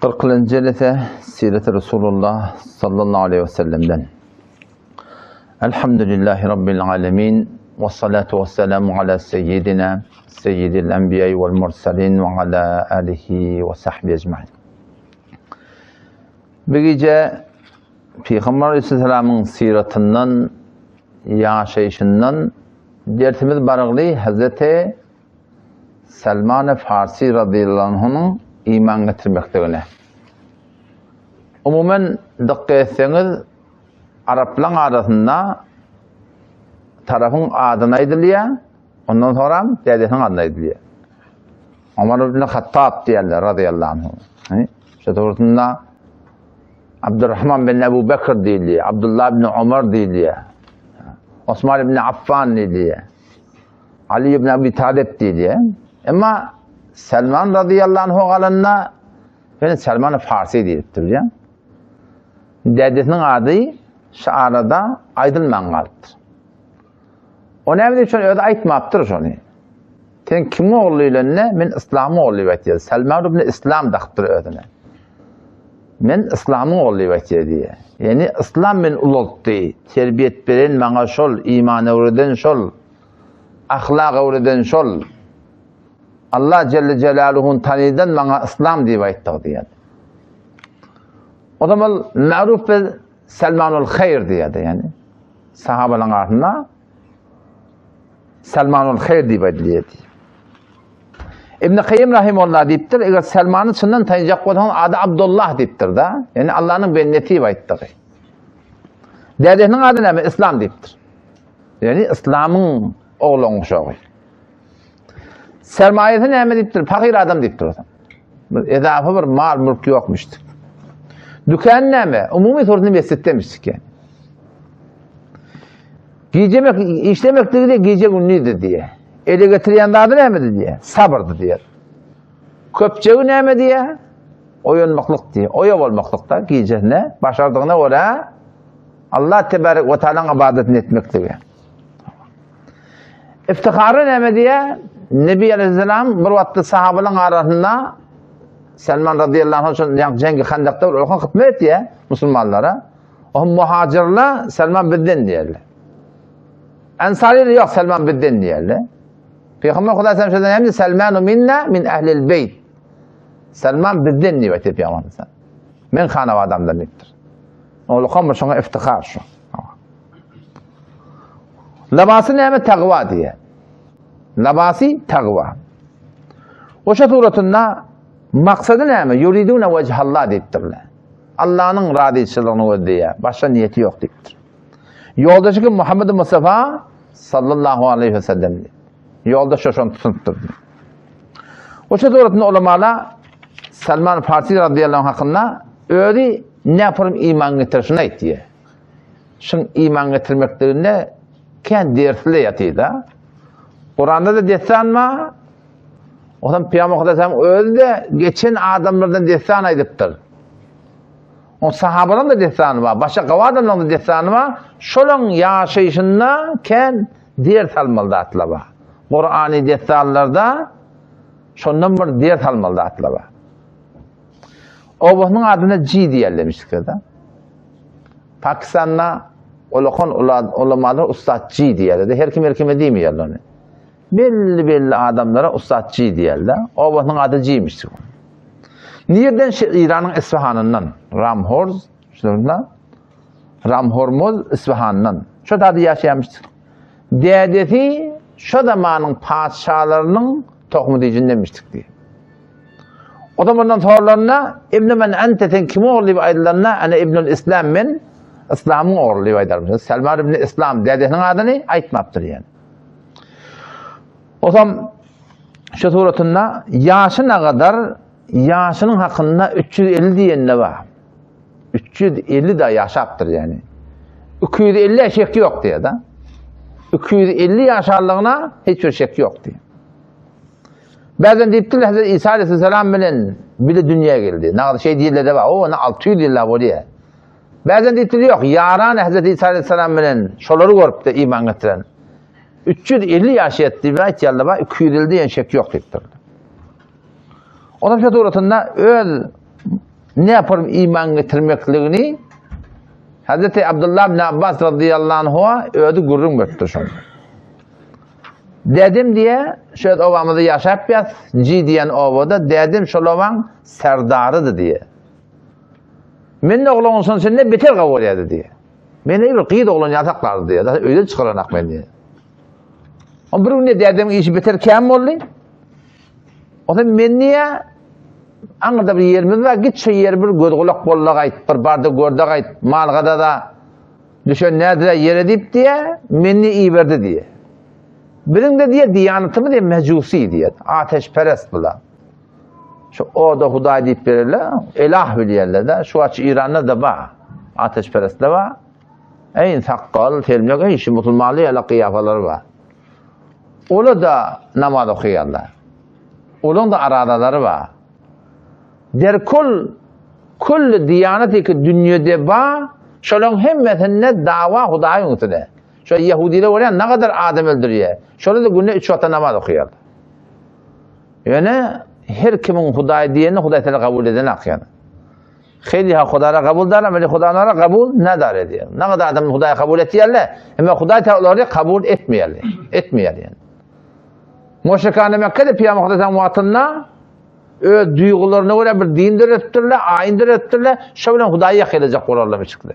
40. Celese Siret-i Resulullah sallallahu aleyhi ve sellem'den. Elhamdülillahi Rabbil alemin ve salatu ve selamu ala seyyidina seyyidil enbiyayı vel mursalin ve ala alihi ve sahbihi ecmaîn. Bir gece Peygamber Aleyhisselam'ın siretinden, yaşayışından dertimiz barıqlı Hazreti Selman-ı Farsi radıyallahu anh'ın iman getirmekteğine. Umumen dikkat etseniz Arapların arasında tarafın adına ediliyor, ondan sonra dedesinin adına ediliyor. Ömer ibn Hattab diyorlar radıyallahu anh. İşte doğrusunda Abdurrahman bin Ebu Bekir diyiliyor, Abdullah bin Ömer diyiliyor, Osman ibn Affan diyiliyor, Ali ibn Abi Talib diyiliyor. Ama Selman radıyallahu anh oğlanına ben Selman-ı Farsi deyip duracağım. Dedesinin adı şu arada aydılman kalıptır. O ne bileyim şöyle öyle aytmaptır şunu. Sen kimin oğluyla ne? Ben İslam'ın oğluyla diye. Selman ibn İslam daktır ödüne. Ben İslam'ın oğluyla diye. Yani İslam ben ululdu. Terbiyet veren bana şol, iman öğreden şol, ahlak öğreden şol. Allah Celle Celaluhu'nun tanıdan bana İslam diye ayttık diye. O zaman ma'ruf ve Selmanul Hayr diye yani. Sahabaların arasında Selmanul Hayr diye aytılıyor. İbn-i Kayyim Rahimullah deyiptir. Eğer Selman'ın sından tanıyacak olan adı Abdullah deyiptir da. Yani Allah'ın benneti diye ayttık. Dedesinin adı ne? İslam deyiptir. Yani İslam'ın oğlu olmuş o. Sermayesi ne deyiptir? Fakir adam deyiptir. Edafa bir mal mülk yokmuştur. Dükkan ne? Umumi sorunu mescid demiştik yani. Giyecemek, işlemek diye giyecek ünlüydü diye. Ele getiriyen de adı ne diye? Sabırdı diye. Köpçeği ne diye? Oyunmaklık diye. Oyav olmaklık da giyecek ne? Başardığına göre Allah Tebarek ve Teala'nın ibadetini etmek diye. İftiharı ne diye? Nebi Aleyhisselam bir vakti sahabenin arasında Selman radıyallahu anh cengi Handak'ta olkan hutbe etti ya Müslümanlara. O muhacirler Selman biddin diyorlar. Ensariler yok Selman biddin diyorlar. Peygamber Kudu Aleyhisselam hem de Selmanu minna min ehlil beyt. Selman biddin diyor Peygamber Aleyhisselam. Men khana adamdan nettir. Olkan bir şuna iftihar şu. Labası ne? Takva diye. Labası takva. O şaturatında maksadı ne? Yuridune vechallah deyiptirler. Allah'ın radiyçılığını diye. Başka niyeti yok deyiptir. Yoldaşı ki Muhammed Mustafa sallallahu aleyhi ve sellem. Yolda şoşun tutuntur. O şaturatında ulamalar Selman Farsi radıyallahu anh hakkında öyle ne yaparım iman getirişine ettiği. Şimdi iman getirmeklerinde kendi dersli yatıydı. Kur'an'da da destan mı? O zaman Peygamber Aleyhisselam öyle de geçen adamlardan destan ediptir. O sahabaların da destanı var. Başka kava adamların da destanı var. Şolun yaşayışında kendi ders almalı atlaba. Kur'an'ı destanlarda şundan bir ders almalı atlaba. O bunun adına G diyelim da. Pakistan'da olakon olamalı Ustad G diyorlar. Her kim demiyorlar onu. Belli adamlara Ustad G diyorlar. O bunun adı G'miş. Nereden? İran'ın İsfahan'ından. Ramhormuz İsfahan'dan. Şu adı yaşayamıştır. Dedesi şu zamanın padişahlarının tohumu diyeceğini demiştik diye. O zamandan sonralarına İbn-i Men Enteten kimi oğurlayıp ayrılarına hani İbn-i İslam men İslam'ın oğurlayıp ayrılarına. Selman İbn-i İslam dedesinin adını aytmaptır yani. O zaman şu suratında yaşına kadar yaşının hakkında 350 diyen ne var? 350 de yaşaptır yani. 250 eşek yok diye de. 250 yaşarlığına hiçbir şek yok diye. Bazen deyiptir Hazreti İsa Aleyhisselam bilen bile dünyaya geldi. Ne kadar şey değiller de var. O ne 600 yıllar var diye. Bazen deyiptir yok. Yaran Hazreti İsa Aleyhisselam bilen şoları görüp de iman getiren. 350 yaş etti ve ihtiyarlı var. 250 diyen şek yok deyiptir. O da şu doğrultusunda öyle ne yaparım iman getirmekliğini Hazreti Abdullah bin Abbas radıyallahu anh'a ödü gurrun götürdü şunu. Dedim diye şöyle ovamızda yaşayıp yaz, diyen ovada dedim şolavan serdarıdı diye. Men de oğlan olsun sen ne beter kavur yedi diye. Men de bir kıyıda olan yataklardı diye. Öyle çıkaranak ben diye. Ama bir gün ne dedim işi beter kim oldu? O da men niye anında bir yerimiz var, git şu yer bir gözgülük bollak ait, bir barda gördük ait, malgada da düşen nerede yere deyip diye, menni iyi verdi diye. Birin de diye diyanetimi diye mecusi diye, ateşperest bula. Şu o da Huday deyip verirler, elah bilirler de, şu açı İran'da da var, ateşperest de var. Eyn sakkal, telmiyok, işi musulmanlı yala kıyafaları var. Onu da namaz okuyarlar. Onun da aradaları var. Der kul diyanetiki dünyada var, şolun hemmetine dava Huday'ın üstüne. Şu Yahudiler oraya ne kadar adam öldürüyor. Şöyle de günde 3 vakit namaz okuyor. Yani her kimin Huday diyeni Huday Teala kabul edene yani. Xeyli ha Huday'a kabul der ama Huday'a kabul ne der ediyor. Ne kadar adam Huday'a kabul ettiyorlar ama Huday Teala'yı kabul etmiyorlar. Etmiyorlar yani. Müşrikane Mekke'de Peygamber Hazretleri muhatınla duygularına göre bir dindir ettirler, ayindir ettirler. Şöyle Huday'a gelecek olarlar çıktı.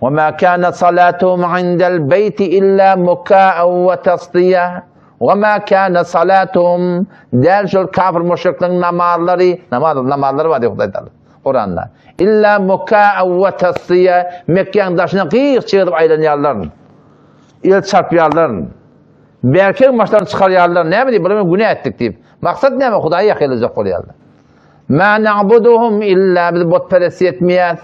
وَمَا كَانَ صَلَاتُهُمْ عِنْدَ الْبَيْتِ إِلَّا مُكَاءً وَتَصْدِيَةً وَمَا كَانَ صَلَاتُهُمْ der şöyle kafir müşriklerin namazları var diyor Huday'dan. Kur'an'da. İlla mukâ'en ve tasdiye Mekke'nin taşına kıyık çıkıp aylanıyorlar. İl çarpıyorlar. Berke'nin başlarını çıkarıyorlar. Ne bileyim bunu günah ettik deyip. Maksat ne mi? Huday'a yakılacak oluyorlar. مَا نَعْبُدُهُمْ illa biz botperesti etmeyiz.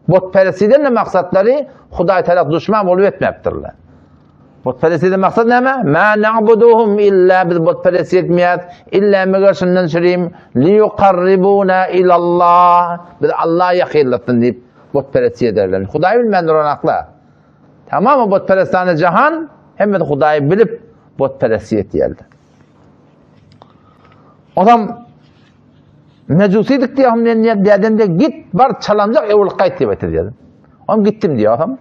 Botperestiden de maksatları Huday Teala düşman olup etmektirler. Botperestiden maksat ne mi? مَا نَعْبُدُهُمْ illa biz botperesti etmeyiz. İlla meğersinden süreyim. لِيُقَرِّبُونَ اِلَى اللّٰهِ biz Allah'a yakınlattın deyip botperesti ederler. Huday bilmendir onakla. Tamam mı botperestane cihan? Hem de Huday'ı bilip botperesti ettiyerler. Adam mecusiydik diye dedim de git var çalanacak evul kayıt diye dedim. Ama gittim diyor adam.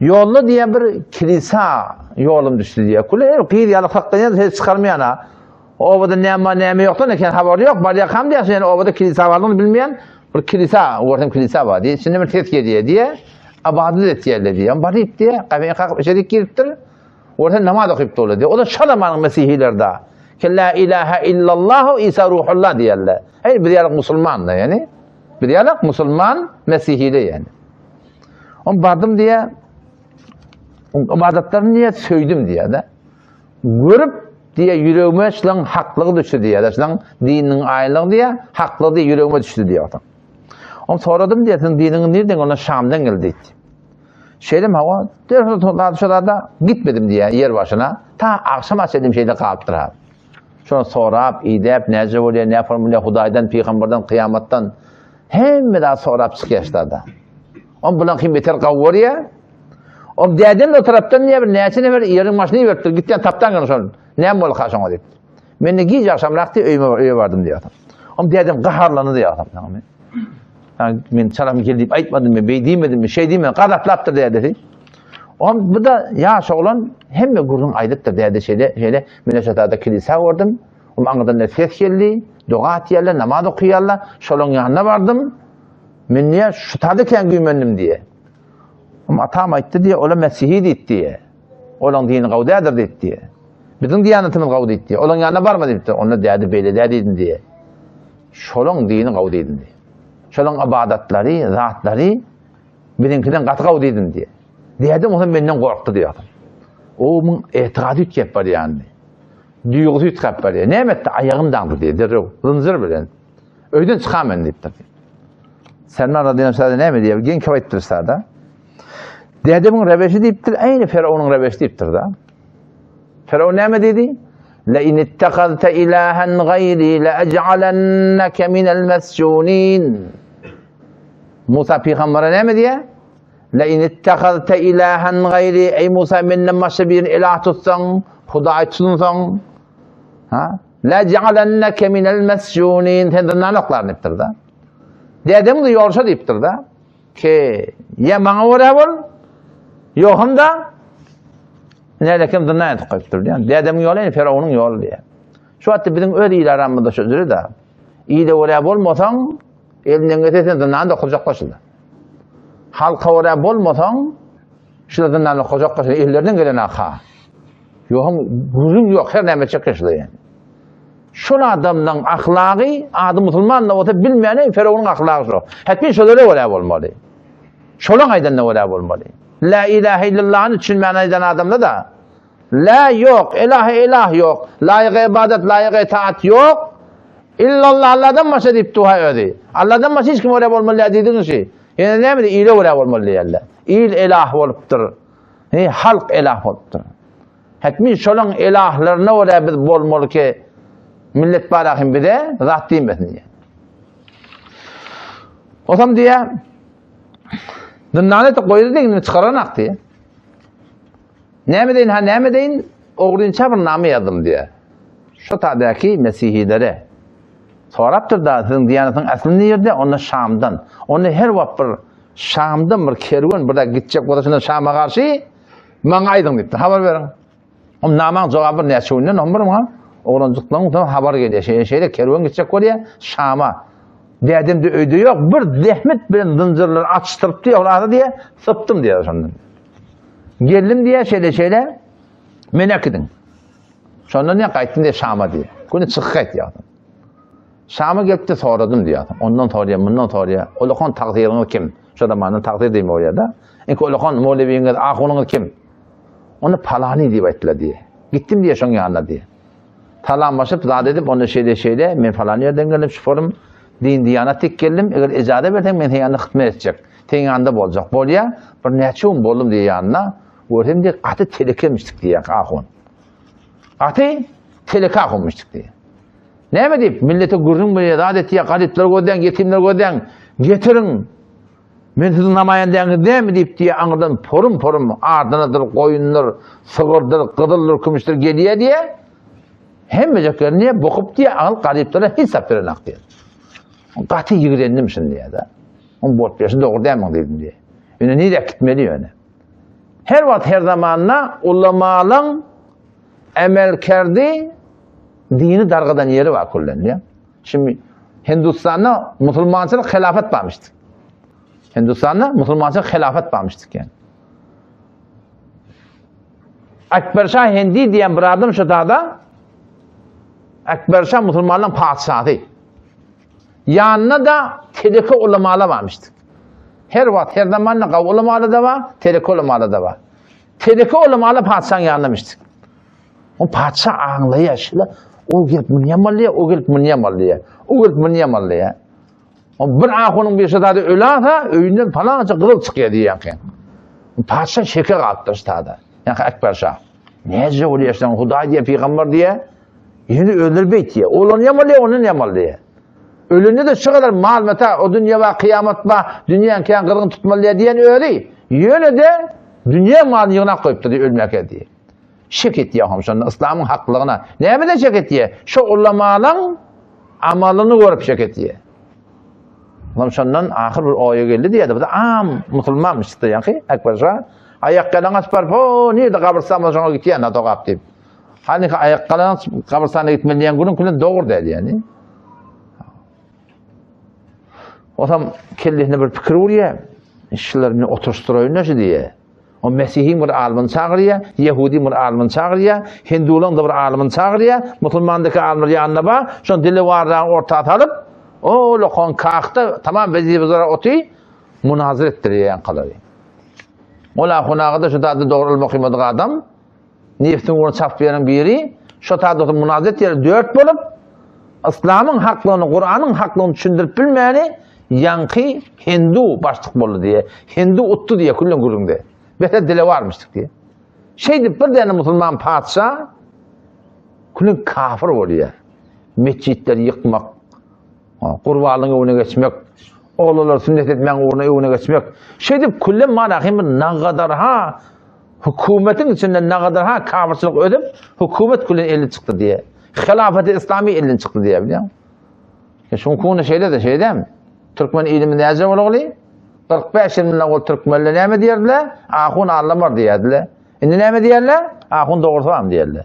Yollu diye bir kilisa yolum düştü diye. Kule kıyır yalı faktanıya hiç çıkarmayana. Ovada neyme yoktu ne haber yok. Bari yakam diye yani ovada kilisa varlığını bilmeyen bir kilisa, ortam kilisa var diye. Şimdi bir tezkiye diye. Abadet ettiyerler diye. Ama bari ip diye. Kafeye kalkıp içerik giriptir. Orada namaz okuyup dolu diye. O da Şalaman'ın Mesihilerde. Ki la ilahe illallahu İsa ruhullah diyorlar. Hayır bir diyalog Müslüman da yani. Bir diyalog Müslüman Mesihili yani. Ama vardım diye ibadetlerini niye söyledim diye de. Görüp diye yüreğime şulan haklığı düştü diye de. Şulan dininin aylığı diye haklığı diye yüreğime düştü diye. Ama soradım diye sen dininin nereden ona Şam'dan geldi. Şeydim hava derhal gitmedim diye yer başına. Ta akşam açtığım şeyde kalıptır abi. Sonra sorap, idep, nece oluyor, ne formüle Huday'dan, Peygamber'den, kıyamattan hem daha sorap çıkışlarda. On bulan kim beter kavur ya. O dedim o taraftan niye bir neyse ver, yerin başını vertir, gittiğin taptan konuşun. Ne mi ol kaşın o deyip. Ben de giyce akşam raktı öyle vardım diye adam. O dedim kaharlanı diye adam. Yani ben çalam gelip aytmadım mı, bey demedim mi, şey demedim, kadaplattır diye dedi. Bu da yaş olan hem de gururun aydıktır diye şeyde Mineşata'da kilise vardım. Anadolu'da nefes geldi, dua ettilerler, namaz okuyarlar. Şolun yanına vardım. Ben niye şu tadıken güvendim diye. Ama atam ayıttı diye, ola Mesih'i dit diye. Olan dini kavdedir dit diye. Bizim diyanetimiz kavde dit diye. Olan yanına varma dit diye. Onlar dedi böyle dedin diye. Şolun dini kavde edin diye. Şolun ibadetleri, zatları bizimkiden katı kavde edin diye. Dedim o zaman benden korktu diyor. Onun etiqadı ütkep var yani. Duygusu ütkep var yani. Neymetti ayağım dandı diye. Rınzır bilen. Öyden çıkamen deyip tabi. Selman radıyallahu anh ne mi diye. Gen kavayttır sağda. Dedemin rebeşi deyiptir. Aynı Firavun'un rebeşi deyiptir da. Firavun ne mi dedi? لَاِنِ اتَّخَذْتَ اِلَٰهًا غَيْرِي لَاَجْعَلَنَّكَ مِنَ الْمَسْجُونِينَ Musa Peygamber'e ne mi diye? لَاِنِ اتَّخَذْتَ اِلَٰهًا غَيْرِي Ey Musa benden başka bir ilah tutsan, Huday tutsan, لَاجْعَلَنَّكَ مِنَ الْمَسْجُونِينَ Senden nanoklarını iptir da. Dedem de yolşa deyiptir da. Ki ya bana öyle bol, yokum da nelekim dına edip koyuptur diye. Dedemin yolu yani Firavun'un yolu diye. Şu hatta bizim öyle iyi aramında sözleri de. İyi de öyle bolmasan elinden getirsen dınağın da kucaklaşıldı. Halka öyle bolmasan şurada dınağın da kucaklaşıldı. Ellerden gelen akha. Yokum, gözüm yok, her neyme çekişli yani. Şol adamdan ahlakı, adı Müslümanla ota bilmeyene Firavun'un ahlakı şu. Hepin şöyle öyle olmalı. Şolun aydan öyle olmalı. La ilahe illallah'ın düşünmeyen aydan adamda da la yok, ilah yok, layık ibadet, layık itaat yok. İllallah Allah'dan başa deyip dua ödü. Allah'dan başa hiç kim öyle olmalı dediğiniz şey. Yani ne mi de iyile öyle olmalı yerler. İyil ilah oluptur. Halk ilah oluptur. Hepin şolun ilahlarına öyle bir olmalı ki millet barakın bir de zat deymesin diye. O zaman diye dınlaneti koydu diye çıkaranak diye. Ne mi deyin oğlunca bir namı yazdım diye. Şu tadaki Mesihilere soraptır da sizin diyanetinin aslını yerde onu Şam'dan. Onu her vakit bir Şam'dan bir kervan burada gidecek odasında Şam'a karşı bana aydın deyipti. Haber verin. O namın cevabı ne çoğundan onu mu? Oğlancıktan haber geliyor. Şeyde kervan gidecek oraya Şam'a. Dedim de öydü yok. Bir zahmet ben zıncırları açtırıp diye orada diye sıptım diye sonunda. Geldim diye şeyle merak edin. Sonra ne kayıttın diye Şam'a diye. Bunu çıkık et ya. Şam'a gelip de soradım diye. Ondan soruya, bundan soruya. Olakon takdirini kim? Şu zamanın takdir değil mi oraya da? Enki olakon Molevi'nin ahununu kim? Onu palani diye ettiler diye. Gittim diye şun yanına diye. Talan başıp zat edip onu şeyle men falan yerden gelip şuforum din diyanetik geldim. Eğer icade versen men yanına hizmet edecek. Ten yanında olacak. Bolya bir neçun bolum diye yanına. Gördüm diye atı telekemiştik diye ahun. Atı teleka ahunmuştuk diye. Ne mi deyip millete gurrun böyle adet diye garipler göden, yetimler göden getirin. Men sizin namayendeğiniz ne mi deyip diye anırdan porum ardınadır, koyunlar, sığırdır, kıdırlar, kümüştür geliyor diye. Hem beceklerine bokup diye ağıl gariplere hesap verenak diye. Katı yığrendim diye de. On bot yaşında doğru demeyin dedim diye. Yani nereye gitmeli yani. Her vakit her zamanla ulamalın emelkerdi dini dargadan yeri var kullanıyor. Şimdi Hindistan'da Müslümançılık hilafet bağmıştık. Hindistan'da Müslümançılık hilafet bağmıştık yani. Akbar Şah Hindi diyen bir adam şu dağda Akbar Şah Müslümanların padişahı. Yanına da teleke ulemalı varmıştık. Her vakit her zamanla ulemalı da var, teleke ulemalı da var. Teleke ulemalı padişahın yanlamıştık. O padişah ağlayı aşıla. O gelip bunu yamalıyor, o gelip bunu yamalıyor. O gelip bunu yamalıyor. O bir ahunun bir şadada ölerse öyünden falan kılık çıkıyor diye yakın. Padişah şeker kalktı şadada. Yani Akbar Şah. Nece oluyor işte Huday diye peygamber diye. Yine öldürmeyt diye. Oğlunu yamalıyor, onun yamalıyor. Ölünde de şu kadar mal meta, o dünya ve kıyamet var, dünyanın kıyan kırgın tutmalıya diyen öyle. Yine de dünya malını yığına koyup diye ölmek diye. Şek et diye hamşanın İslam'ın hakkılığına. Ne mi de şek et diye? Şu ulamalın amalını görüp şek et diye. Hamşanın ahir bir aya geldi diye de bu da Müslümanmış çıktı yani. Akbar Şah. Ayak kalan aspar, niye de kabırsanma sonra gitti ya, NATO kaptı. Hani ayak kalan kabırsanına gitmeliyen günün doğru dedi yani. O zaman kendine bir fikir oluyor. İşlerini oturtturuyor nasıl diye. O Mesih'in bir alimini çağırıyor, Yahudi bir alimini çağırıyor, Hindu'nun da bir alimini çağırıyor, Müslümandaki alimleri yanına var, şu dili vardan ortaya alıp, o lokon kalktı, tamam vazifelere oturuyor, münazır ettiriyor yani kalıyor. Ola hunağıda şu tadı doğrulmak imadığı adam, nefsin onu çapıyanın biri, şu tadı münazır ettiriyor, 4 bulup, İslam'ın haklığını, Kur'an'ın haklığını düşündürüp bilmeyeni, yankı Hindu başlık bolu diye, Hindu uttu diye kullun gurumde. Böyle dile varmıştık diye. Şeydi bir tane Müslüman padişah, kullun kafir oluyor. Mescitleri yıkmak, kurbanlığın önüne geçmek, oğullar sünnet etmenin önüne geçmek. Şeydi kullun manakım ne kadar ha, hükümetin içinde ne kadar ha kafirçilik ödüp, hükümet kullun eli çıktı diye. Hilafeti İslami elin çıktı diye biliyor musun? Şunun konu şeyde mi? Türkmen ilimi näze bolagly? 45 ýylynda ol türkmenler näme diýerler? Ahun anlamar diýerler. Indi näme diýerler? Ahun dogrusam diýerler.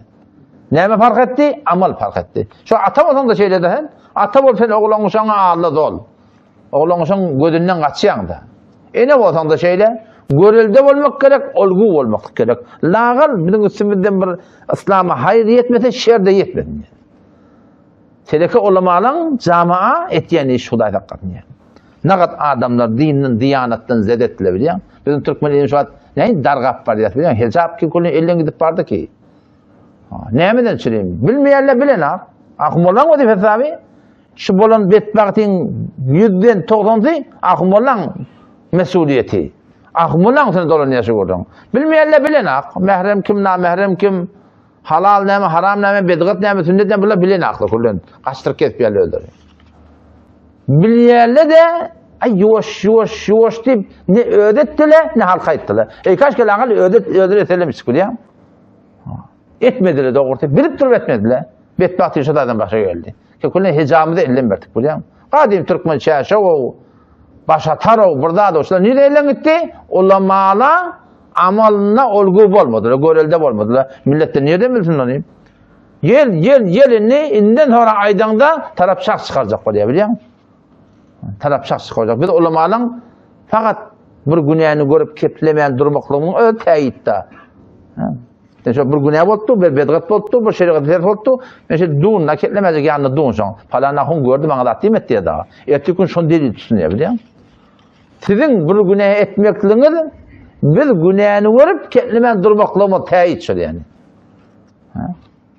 Näme fark etdi? Amal fark etdi. Şu ata bolsaň da şeýle dähen. Ata bolsaň oglaňy şoňa Allah dol. Oglaňy şoň gözünden gaçýaň da. Ene bolsaň da şeýle görelde bolmak gerek, olgu bolmak gerek. Lagal bizim üstümizden bir İslam'a hayır yetmese şerde yetmedi. Teleke ulamalar jamaa etýän iş Hudaý taqqatny. Nagat adamlar dinin, diyanatdan zedetdiler bilýän. Bizim türkmenler şu näin dargap bar diýär bilýän. Hejap ki kulun elden gidip bardy ki. Nämeden çyrym? Bilmeýärler bilenar. Ahmollaň o diýip hesaby. Şu bolan betbagtyň 100den 90-y ahmollaň mesuliyeti. Ahmollaň sen dolan ýaşy gördiň. Bilmeýärler bilenar. Mehrem kim, namehrem kim? Halal näme, haram näme, bedgat näme, sünnet näme bular bilenar kulun. Gaçtyryp ketýärler öldür. Bilýärler de yuwaş diýip ne ödetdiler, ne halka etdiler. Kaç kere agal ödetelemiş bilýär. Etmediler dogry. Bilip durup etmediler. Betbahty şodadan başa geldi. Kulun hejamyda ellen berdik bilýär. Gadim türkmen şäşe o başa taro burada da şolar nire ellen gitdi? Ulamalar amalyna olgu bolmadylar, görelde bolmadylar. Milletde nereden bilsin onu? Yelini inden sonra aydanda tarapşak çıkaracak bolýar bilýär. Tarapşak çıkaracak. Bir de ulamalar fakat bir günäni görüp keplemän durmaklygyň öz täýitde. Şu bir günä boldu, bir bedgat boldu, bir şeriat boldu. Meşe dun naketlemezek ýanynda dun şoň. Falan ahun gördüm, aňa da diýip etdi da. Ertesi gün şonu delil tutsunýar bilýär. Sizin bir günä etmekliňiz bir günäni görüp ketlemän durmaklygyň täýit şol ýani.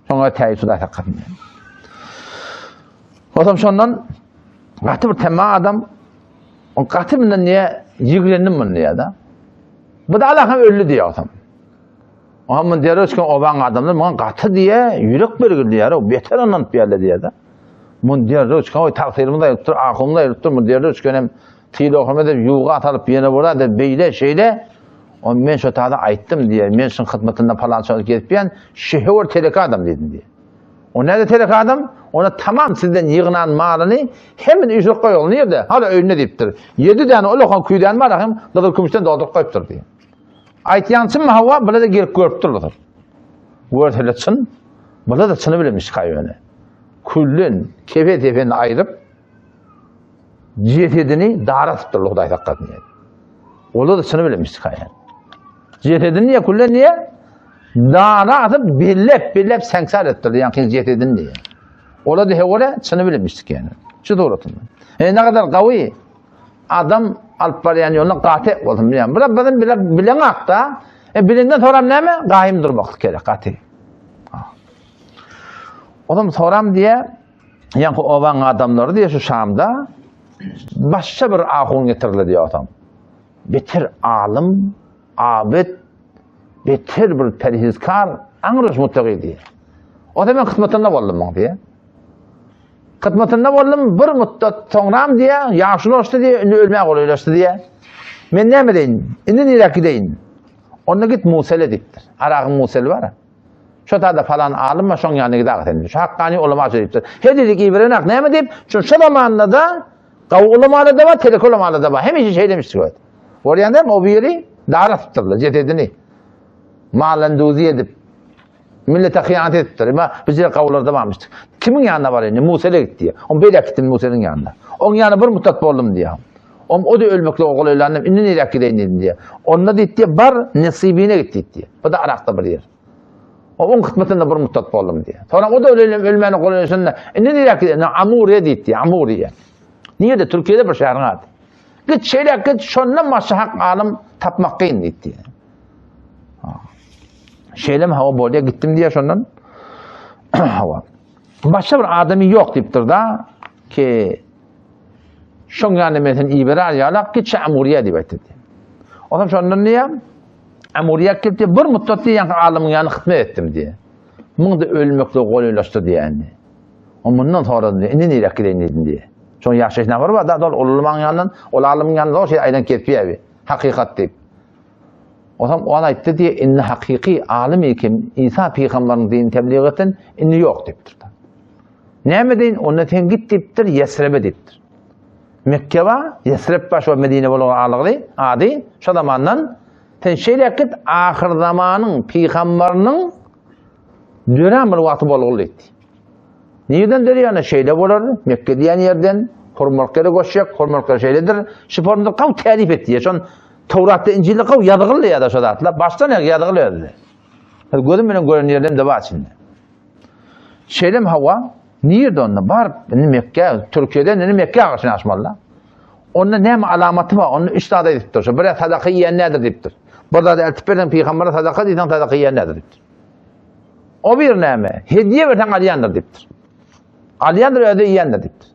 Şoňa täýit Hudaý taqqatny. Otam şondan gaty bir temma adam o gaty bilen niye ýigrendim men ýa-da. Bu da Allah'ım öldü diýär otam. Amma deröçken oban adamlar men gaty diye ýürek bergildiler, o beter anant biýerler diýär. Men deröçken o takdirimde ýoktur, akymda ýoktur, men deröçken hem tyle okumada ýuga atalyp ýene burada da beýle şeýle o men şo taýda aýtdym diýär. Men şoň hyzmatynda falan çalyp gelipýän şehwer telek adam dedim diýär. O näde telek adam? Ona tamam sizden ýygynan malyny hemen üjret goýulny ýerde. Hala öýüne diýipdir. 7 däne olakan küýden bar hem dadal kümüşden doldurup goýupdyr diýär. Aýtýançym hawa bula da gelip görüp durlar. Görseletsin, bula da çyny bilemiş kaýbany. Kullun kefe-tefeni aýryp jetedini daratypdyr Hudaý taqqatny. Ola da çyny bilemiş kaýan. Jetedini ýa kullun niýe? Dara atyp bellep seňsar etdir ýa-ni jetedini diýe. Ola da hewere çyny bilemiş ýani. Şu dogrutyny. Ne kadar gawy adam alıp barýan ýoluna gaty bolsun bilýän. Bilen bilen akda, bilenden soram näme? Gaýym durmak gerek gaty. Adam soram diye, ýa-ni oban adamlary diye şu Şamda başga bir ahun getirildi diye adam. Beter alim, abid, beter bir perhizkar, aňryş muttaqy diye. O da men hyzmatynda boldum diye. Hyzmatynda boldum bir muddat soňram diye, ýaşlaşdy diye, ölmäk goýlaşdy diye. Men näme deýin? Indi nirek deýin? Onda git musele diýipdir. Aragym musel bar. Şu taýda falan alim şoň ýanyna gidip etdi. Şu haqqany ulama diýipdir. Hededik ibrenak näme diýip? Şu zamanda da gawy ulamalar da bar, telek ulamalar da bar. Hemişe şey demişdik. Orýanda o biri dara tutdylar, jetedini. Malanduzi edip millete hıyanet ettiler. Bizler kavullarda varmıştık. Kimin yanına var yani? Muse'yle gitti diye. On böyle gittim Muse'nin yanına. Onun yanına bir mutat boldum diye. O da ölmekle oğul evlendim. İnni nereye gideyim diye. Onunla da diye bar nasibine gitti diye. O da Arak'ta bir yer. Onun hizmetinde bir mutat boldum diye. Sonra o da ölmenin oğul evlendim. İnni nereye gideyim? Amuriye diye. Amuriye. Niye de Türkiye'de bir şehrin adı. Git şeyler git şonla maşahak alim tapmak kıyın diye. Şeylem hava bolya gittim diye şondan hava. Başka bir adamı yok deyipdir da ki şoň ýany mesen ibrar ýalak ki amuriye diýip etdi. Adam şondan niye? Amuriye keldi bir muddat ýa alimyň ýanyna hyzmat etdim diye. Muň da ölmekle goýlaşdy diýeni. O mundan sonra indi nereye gideýin diye. Şoň ýaşaş näme bar da ulamaň ýanyndan, ol alimyň ýanyndan o şey aýdan ketýär. Hakykat diýip. Otam o aýtdy diye inni hakyky alim ekem İsa peýgamberiň din tebliğ eten inni ýok diýipdir. Näme deýin? Onda sen git diýipdir, Yesrebe diýipdir. Mekke var, Yesrib baş ve Medine boluğu ağlıqlı, adi, şu zamandan, sen şeyle akit, ahir zamanın, peygamberinin dönem bir vakti boluğulu etti. Neyden deri yani şeyle bolur, Mekke diyen yerden, hurmalıkları koşacak, hurmalıkları şeyledir, şiforunda kav telif etti ya, şun Tevrat'ta İncil'de kav yadıgılı ya da şu zatla, baştan yadıgılı ya. Gözüm benim gören yerlerim de var şimdi. Şeylem hava, nerede onunla? Var, Mekke, Türkiye'de Mekke ağaçını açmalılar. Onun ne alamatı var, onun üstadı ediptir. Böyle sadaka yiyen nedir deyiptir. Burada da eltiflerden peygambere sadaka deysen sadaka yiyen nedir deyiptir. O bir neyme, hediye versen aliyandır deyiptir. Aliyandır öde yiyendir deyiptir.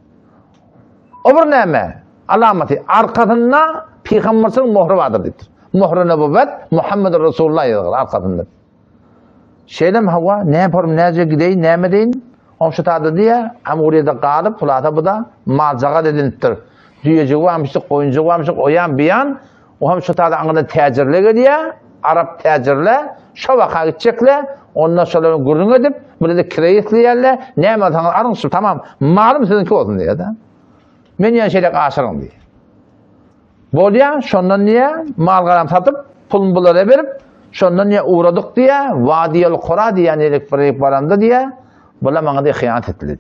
O bir neyme, alamatı, arkasında peygamberin muhru vardır deyiptir. Muhru nebubet, Muhammed Resulullah yazılır arkasında. Şeylem hava, ne yaparım, nece gideyim, neyme deyin, şu tadı diye, ama oraya kalıp, kulata bu da malcağa dedintir. Düyeci varmıştık, oyuncu varmıştık, oyan bir yan, o hem şu tadı anında tecirle gidiyor, Arap tecirle, şu vaka gidecekler, ondan sonra gurun edip, böyle de kireyitliyorlar, neyme atanlar, arın su, tamam, malım sizinki olsun diye de. Ben yan şeyle aşırım diye. Bolya, şundan niye, mal garam satıp, pulun bulara verip, şundan niye uğradık diye, vadiyel kura diye, nelik bir baranda diye, bula bana diye hıyanat ettildi.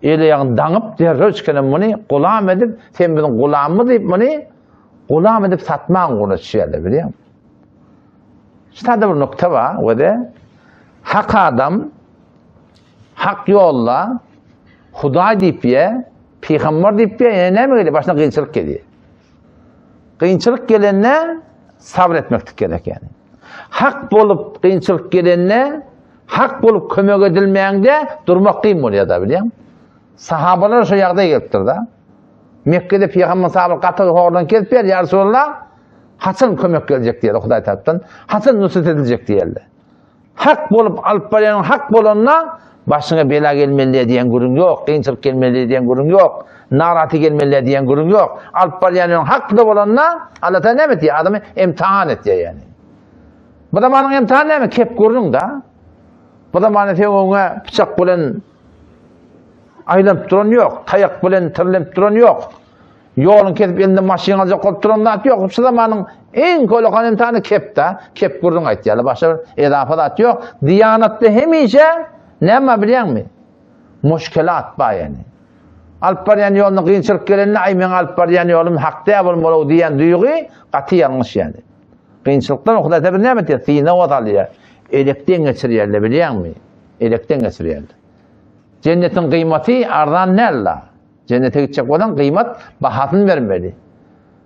Öyle yani danıp derröz çıkanım bunu, gulam edip, sen bizim gulamı deyip bunu, gulam edip satmağın konuşuyorlar biliyor musun? İşte bir nokta var, o da, hak adam, hak yolla, Huda deyip ye, peygamber deyip ye, ne mi geliyor? Başına kıyınçılık geliyor. Kıyınçılık gelenine sabretmektik gerek yani. Hak bolup kıyınçılık gelenine, hak bolup kömek edilmeyende durmak kıyım oluyor da biliyor musun? Sahabalar şu yağda geliptir da. Mekke'de peygamber sahabalar katı oradan gelip yer, ya Resulallah, Hasan kömek gelecek diye Huday taraftan, Hasan nusret edilecek diyorlar. Hak bolup alıp baryanın hak bolonuna, başına bela gelmeli diyen gurun yok, kıyınçılık gelmeli diyen gurun yok, naratı gelmeli diyen gurun yok. Alıp baryanın hak da bolonuna, Allah Teala ne mi diye, adamı imtihan et diye yani. Bu zamanın imtihan ne mi? Kep gurun da. Bu zamanın sen ona bıçak bulan aylanıp duran yok, tayak bulan tırlanıp duran yok. Yolun kesip elinde maşin alacak olup duran yok. Şu zamanın en kolokan imtihanı kep da, kep gurun ayet yani. Başka bir edafadat yok. Diyanatta hemişe ne mi biliyor musun? Muşkelat var yani. Alıp baryan yolunu kıyınçılık gelenine ay men alıp baryan yolum hakta bulmalı diyen duygu katı yanlış yani. Kıyınçılıktan o kadar tabi ne mi diyor? Sine odalıya. Elekten geçiriyorlar biliyor musun? Elekten geçiriyorlar. Cennetin kıymeti ardan nella. Cennete gidecek olan kıymet bahatını vermeli.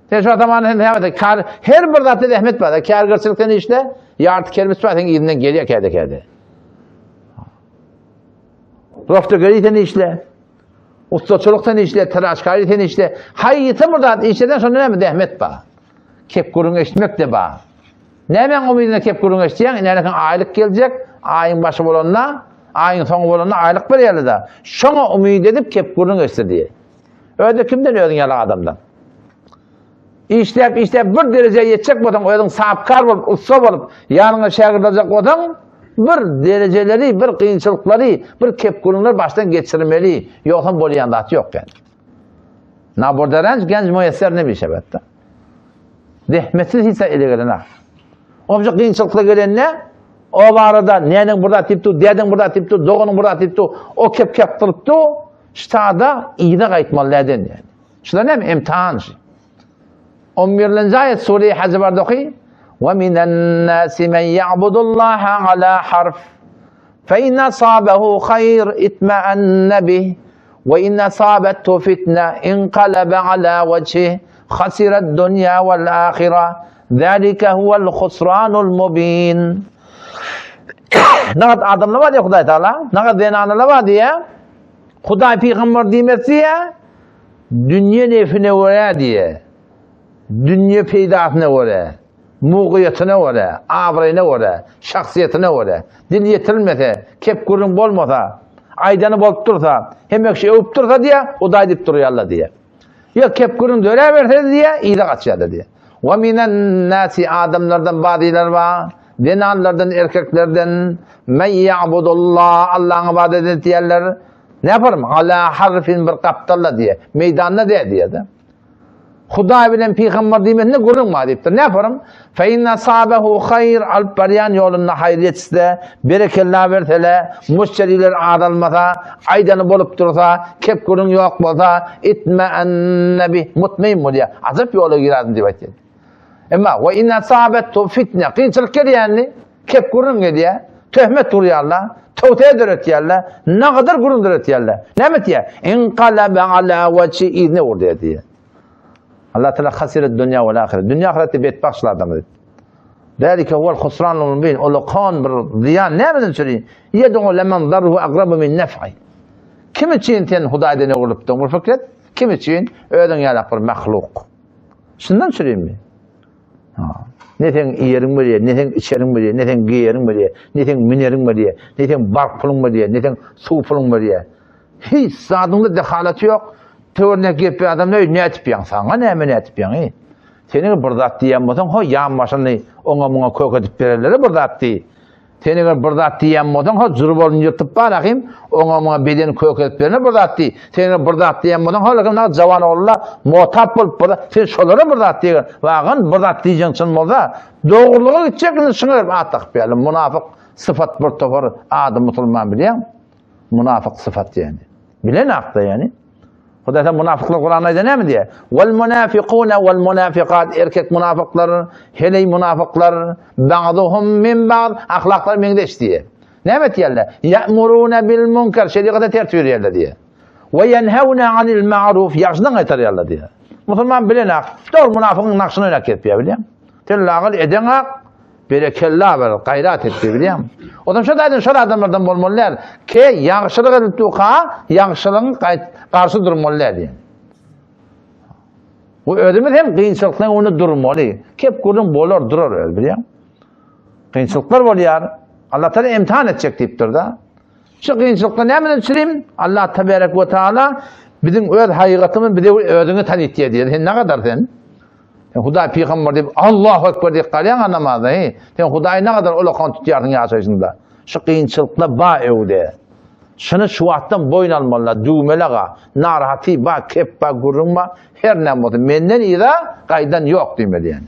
Sen şu adamın her bir zatı rahmet var. Kâr gırçılıktan işte yartı kelimesi var. Sen izinden geliyor kâde. Raftıgırıyken işle, ustaçılıktan işle, tıraşkarıyken işle, hayyıtı burada işleden sonra ne mi? Dehmet bağ. Kep kurun eşitmek de bağ. Ne men umuduna kep kurun eşitleyen, inerken aylık gelecek, ayın başı olanına, ayın sonu olanına aylık veriyorlar da. Şuna umud edip kep kurun eşitler diye. Öyle kimden ödün yalan adamdan? İşlep bir dereceye yetecek odan, ödün sapkar olup, usta olup, yanına şagirdacak odan, bir dereceleri, bir kıyınçılıkları, bir kepkurunlar baştan geçirmeli. Yoksa bolayan da yok yani. Nabordarenç genç müyesser ne bir şey bette. Dehmetsiz hisse ele gelene. O bir kıyınçılıkla gelenine, o arada nenin burada tiptu, dedin burada tiptu, doğunun burada tiptu, o kep tırıptu, ştada iyide kayıtmalılardan yani. Şurada ne mi? İmtihan şey. 11. ayet Sure-i Hazibar'da okuyun. وَمِنَ النَّاسِ مَنْ يَعْبُدُ اللّٰهَ عَلَى حَرْفٍ فَإِنْ أَصَابَهُ خَيْرٌ اطْمَأَنَّ بِهِ وَإِنْ أَصَابَتْهُ فِتْنَةٌ انقلب على وجهه خسر الدنيا والآخرة ذلك هو الخسران المبين. Ne kadar adamlar var ya Huday Teala, ne kadar zenanlar var diye, Huday Peygamber demesi ya, dünya nefine uğraya diye, dünya peydasına uğraya, muğiyetine uğraya, avrayına uğraya, şahsiyetine uğraya, dil yetirilmese, kep kurun bolmasa, aydanı bolup dursa, hem yok şey övüp dursa diye, Huday deyip duruyor Allah diye. Ya kep kurun döre verse diye, iyide kaçıyordu diye. وَمِنَ النَّاسِ adamlardan badiler var, denanlardan, erkeklerden, men ya'budullah, Allah'ın ibadet ettiyenler, Ne yaparım? Ala harfin bir kaptalla diye. Meydanına diye de. Huda bilen peygamber diyemen ne görünme deyiptir. Ne yaparım? Fe inne sahabehu hayr alp baryan yolunda hayır yetişse, berekellah vertele, müşteriler adalmasa, aydanı bolup dursa, kep görün yok bolsa, itme ennebi, mutmain mu diye. Azap yola giradın diye bakıyor. Ama ve inne sahabettu fitne, kıyınçılık yani, kep görün diye, töhmet duruyarlar, tevteye döretiyarlar, ne kadar görün döretiyarlar. Ne mi diye? İnkalabe ala veçi idne orada diye. Allah Teala hasiret dünya ve ahiret. Dünya ahirette betbaxşlardan dedi. Zalika huvel husranul mubin. O kan bir ziyan ne bilin söyleyeyim. Yed'u lemen darruhu aqrabu min nef'i. Kim için sen Hudayda ne olup da bu fikret? Kim için? Ödün yalak bir mahluk. Şundan söyleyeyim mi? Ne sen yerin mi diye, ne sen içerin mi diye, ne sen giyerin mi diye, ne sen minerin mi diye, ne sen bark pulun mu diye, ne sen su pulun mu diye. Hiç zadında dehalatı yok. Tövürne gelip bir adam ne etip yan sana ne etip yan senin burdat diyen bolsan ho yanmaşını ona buna kök edip bererler burdat di. Senin burdat diyen bolsan ho zurbol yutup barakim ona buna beden kök edip bererler burdat di. Senin burdat diyen bolsan ho lakin jawan ollar motap bolup burda sen şolary burdat diyen wagyn burdat diýensin bolsa dogrulygy gitjekini şuňar atak berler munafyk sıfat bir topar adam musulman bilýän munafyk sıfat yani. Bilen akda yani. Hudayda münafıklar Kur'an'da ne mi diye? Vel munafiqune vel munafiqat erkek münafıklar, hele münafıklar ba'duhum min ba'd ahlaklar mengdeş diye. Ne mi diyorlar? Ya'muruna bil munkar şeriatda tertip ediyorlar diye. Ve yenhevne anil ma'ruf yaxşıdan aytarıyorlar diye. Musulman bilen ak, doğru münafıkın nakşını öyle ketpiyor biliyor musun? Tellağıl eden ak, berekellah ver, gayrat etti biliyor musun? O zaman şöyle adamlardan bolmalılar ki yaxşılık edip tuqa, yaxşılığın karşı durmalılar diye. Bu ödümüz hem kıyınçılıktan onu durmalı. Kep kurun bolar durur öyle biliyor musun? Kıyınçılıklar oluyor. Allah Teala imtihan edecek deyiptir da. Şu kıyınçılıkta ne mi söyleyeyim? Allah Tebarek ve Teala bizim öz hakikatimiz bir de ödünü tanıt diye. Ne kadar sen? Huday peygamber deyip Allahu Ekber deyip kalyan namazda. Sen Huday ne kadar ola kan tutuyardın yaşayışında. Şu kıyınçılıkla ba evde. Şunu şu vaxtdan boyun almalılar. Düğmelağa, narahati ba, kep ba, gurunma. Her ne oldu. Menden iyi de kaydan yok demeli yani.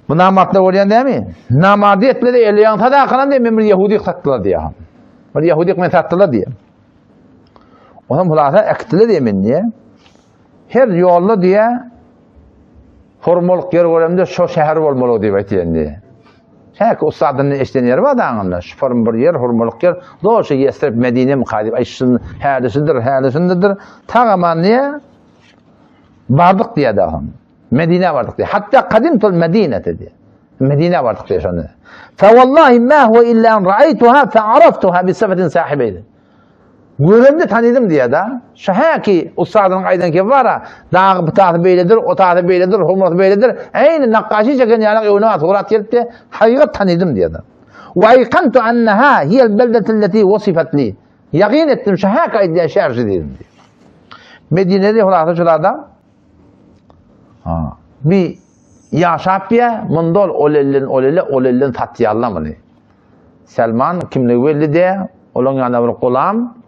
Bu namatla oluyan değil mi? Namadiyetle de eleyan tada akanan diye bir Yahudi sattılar diye. Bir Yahudi men sattılar diye. O zaman hulasa ektiler diye men diye. Her yollu diye hormoluk yer göremde şu şehir olmalı diye baytiyen diye. Hek ustadın eşten yeri var da anında. Şu form bir yer, hormoluk yer. Doğru yestrip Medine mukadib. Ayşın hadisindir. Tağaman diye vardık diye daha. Medine vardık diye. Hatta kadimtul Medine dedi. Medine vardık diye şunu. Fevallahi ma huve illa en ra'aytuha fe'araftuha bi sıfatin sahibeydi. Görümde tanıdım diye da. Şu ki ustadın aydan ki var ha. Dağ bu tarafı beyledir, o tarafı beyledir, hormonu beyledir. Aynı nakkaşi çeken yanak evnat uğrat geldi. Hakikat tanıdım diye da. Ve aykantu annaha hiyel beldetilleti vasifet li. Yakin ettim şu aydan şerci dedim diye. Medine'de hulasa şurada bir yaşap ya mundol olellin tatyallamını. Selman kimliği belli diye olan yana bir kulam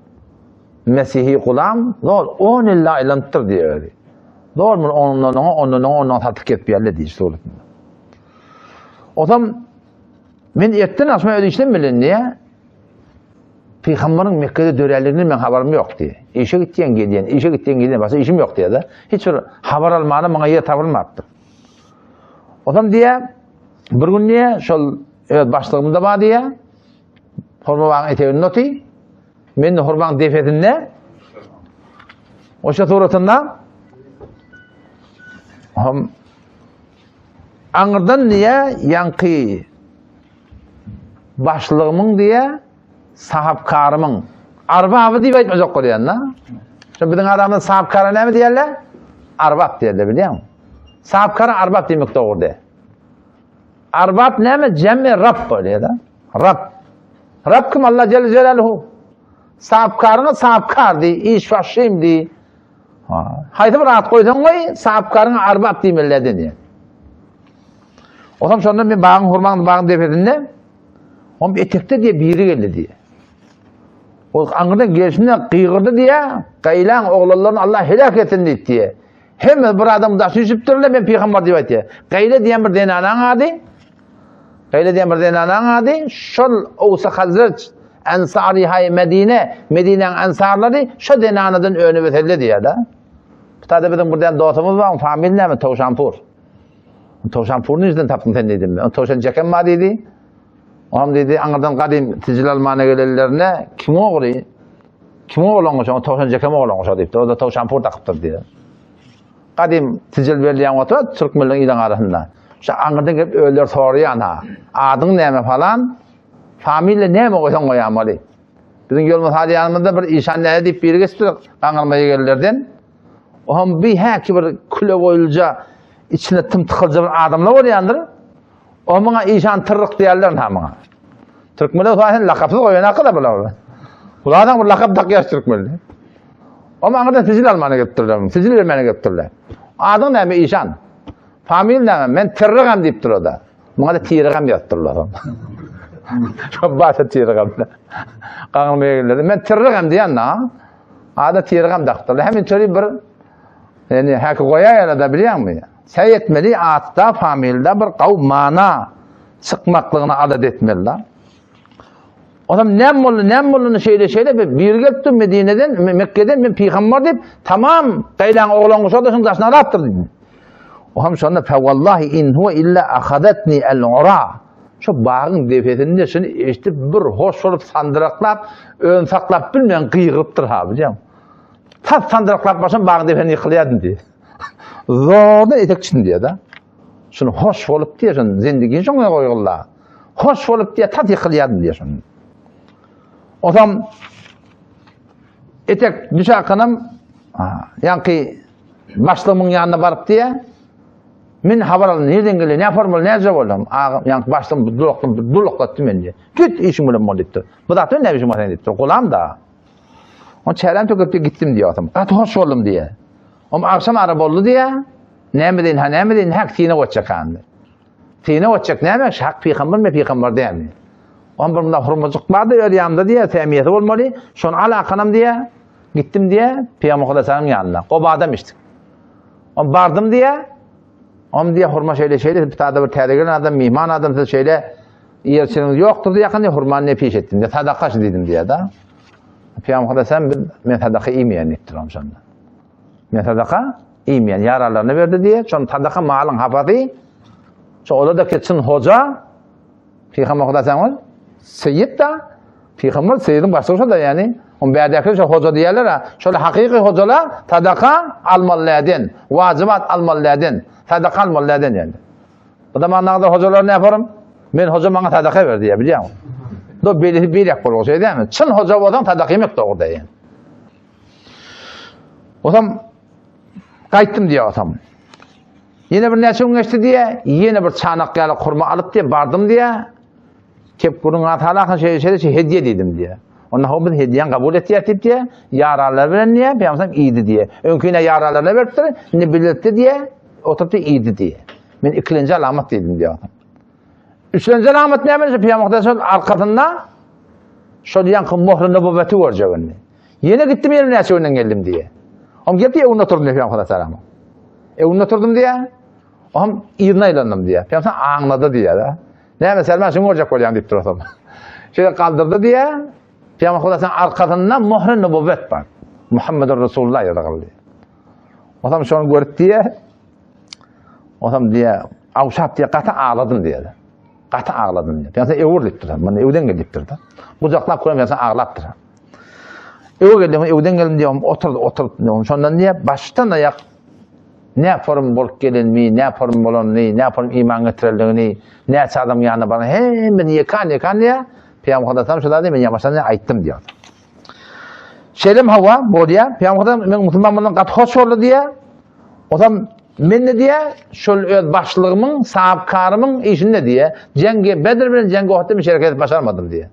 Mesihi kulam doğru 10 illa ilanttır diyor. Doğru mu ondan tatlık etmeyerle diye sorulur. O zaman ben ettin asma öyle işlem bilin diye Peygamberin Mekke'de dörelliğinin ben haberim yok diye. İşe gittiğin geliyen başka işim yok diye de. Hiç haber almağına bana yer tapılmaktır. O zaman diye bir gün diye evet başlığımda var diye hormağın eteğinin noti men de hormağın defetinde o şaturatında anırdan diye yankı başlığımın diye sahapkarımın arbabı diye aytmazak koruyanlar. Şimdi bizim adamda sahapkarı ne mi diyorlar? Arbab diyorlar biliyor musun? Sahapkarı arbab demek doğru de. Arbab ne mi? Cemmi Rab böyle da. Rab. Rab kim Allah Celle Celaluhu? Sahapkarına sahapkar di, iş başlayayım di. Haydi bir rahat koysan koy, sahapkarına arbab demelerden diye. O zaman sonra ben hurmanın defetinde, onun etekte diye biri geldi diye. O anırdan gelişinden kıygırdı diye, kayılan oğlanlarını Allah helak etsin diye. Hem bir adam da süsüptürle ben peygamber diye diye. Kayıla diyen bir dene anan adı. Kayıla diyen bir dene anan adı. Şol olsa Hazret Ensari hay Medine'nin ensarları şu dene anadan önü vetelli diye da. Tabi bizim buradan dostumuz var, familya mı? Tavşanpur. Tavşanpur'un yüzünden taptım sen dedim ben. Tavşan çeken var dedi. Onun dedi, anırdan kadim ticil almana gelirlerine kim oğlu? Kim oğlanmış? O tavşan çeken oğlanmış o deyip. O da Tavşanpur takıptır diye. Kadim ticil verilen oturat Türk milletinin ilan arasında. İşte anırdan gelip öğler soruyor ana. Adın neyme falan? Familya neyme koysan koyamalı. Bizim yolumuz hali yanımızda bir işan ne deyip bir geçti kanalmaya gelirlerden. Oğlum bir heki bir küle koyulca içine tım tıkılca bir adamla var yandır. O bana işan tırrık deyerler hamına. Türkmenler zaten lakapsız koyan hakkı da bulamıyor. Kulağdan bir lakap takıyor Türkmenler. O bana ticil almana götürürler. Ticil vermene götürürler. Adın ne mi işan? Famil ne mi? Ben tırrıkam deyip dur o da. Bana da tiyirikam yaptırırlar. Çok bahse tiyirikam. Kanalmaya gelirler. Ben tırrıkam diyen ne? Adı tiyirikam taktırırlar. Hemen şöyle bir yani haki koyayla da biliyor musun? Seyretmeli atta familde bir kavm mana sıkmaklığına adet etmeli. O zaman nemmolunu şeyle bir gittim Medine'den, Mekke'den ben peygamber deyip tamam kaylan oğlan olsa da şunun taşına raptır dedim. O zaman sonra fevallahi in huve illa ahadatni el-ura. Şu bağın defetinde şunu işte bir hoş olup sandıraklap, ön saklap bilmeyen kıygırıptır ha biliyor musun? Tat sandıraklap başım bağın defetini yıkılayadın diye. Zorda etekçin diye da. Şunu hoş olup diye şunu zindigin şunu koyuyorlar. Hoş olup diye tat yıkılayadın diye şunu. O zaman etek düşakınım yankı başlığımın yanına varıp diye min havaralım nereden geliyor ne formül ne cevap oldum. Yankı başlığım dulaklattım ben diye. Git işim olayım oldu. Bu da ne biçim olayım dedi. Kulağım da. O çeyrem töküp gittim diye o zaman. Kat hoş oldum diye. Ama akşam araba oldu diye ne mi deyin hak tine olacak andı. Tine olacak ne demek? Hak peygamber mi peygamber değil mi? Onun bunda hurmacık vardı öyle yanımda diye temiyeti olmalı. Şunu alakanım diye gittim diye Peygamber Aleyhisselam'ın yanına. O adam işte. On bardım diye on diye hurma şeyle bir tane bir tergelen adam mihman adam şeyle yerçiniz yoktur diye yakın diye hurmanı ne peş ettim diye sadaka dedim diye da. Peygamber Aleyhisselam ben sadaka yemeyen ettirim sonra. Ben sadaka yemeyen yaralarını verdi diye. Sonra sadaka malın hafadı. Sonra o da geçsin hoca Peygamber Aleyhisselam Seyyid da Peygamber Seyyid'in başlığı da yani on berdeki şu hoca diyorlar ha şöyle hakiki hocalar sadaka almalıydın vacibat almalıydın sadaka almalıydın yani. Bu da manada hocalar ne yaparım? Ben hoca bana sadaka ver diye biliyor musun? Do bir yapar o şey değil mi? Çın hoca olan sadaka yemek de orada yani. O zaman kayıttım diye o zaman. Yine bir neçe gün geçti diye yine bir çanak yalı kurma alıp diye bardım diye kep kurun atalakın şey hediye dedim diye. Ondan o bir hediyen kabul etti diye yaralar veren niye? Peygamber iyiydi diye. Önküne yaralarla verdi ne belirtti diye oturdu iyiydi diye. Ben ikinci alamet dedim diye. Üçüncü alamet ne yapacak? Peygamber arkasında şöyle yankı muhru nübüvveti var cevabını. Yine gittim yerine neçe önden geldim diye. Ama gitti evinde oturdum diye Peygamber Aleyhisselam. Evinde oturdum diye. Ama irna ilandım diye. Peygamber anladı diye da. Ne mesela ben şimdi olacak olan deyip duruyorum. Şöyle kaldırdı diye Peygamber Aleyhisselam arkasından muhru nübüvvet var. Muhammedur Resulullah ya da kaldı. O zaman şunu gördü diye o zaman diye avşap diye kata ağladım diye. Kata ağladım diye. Peygamber evur deyip duruyorum. Bana evden gel deyip durdu. Bucaklar kuran Peygamber ağlattı. Eve geldim, evden geldim diye oturdu diyorum. Sonradan diye baştan ayak ne yaparım bolup gelinmeyi, ne yaparım bolonmeyi, ne yaparım iman getirildiğini, ne açardım yanına bana hemen yakan diye Peygamber Aleyhisselam şöyle diye ben yavaştan ayıttım diyor. Şeylim hava boğduya, Peygamber Aleyhisselam ben Müslüman bundan kat hoş oldu diye o zaman ben ne diye şöyle öz başlığımın, sahipkarımın işinde diye cengi Bedir bilen cengi Uhud'da bir şirket başarmadım diye.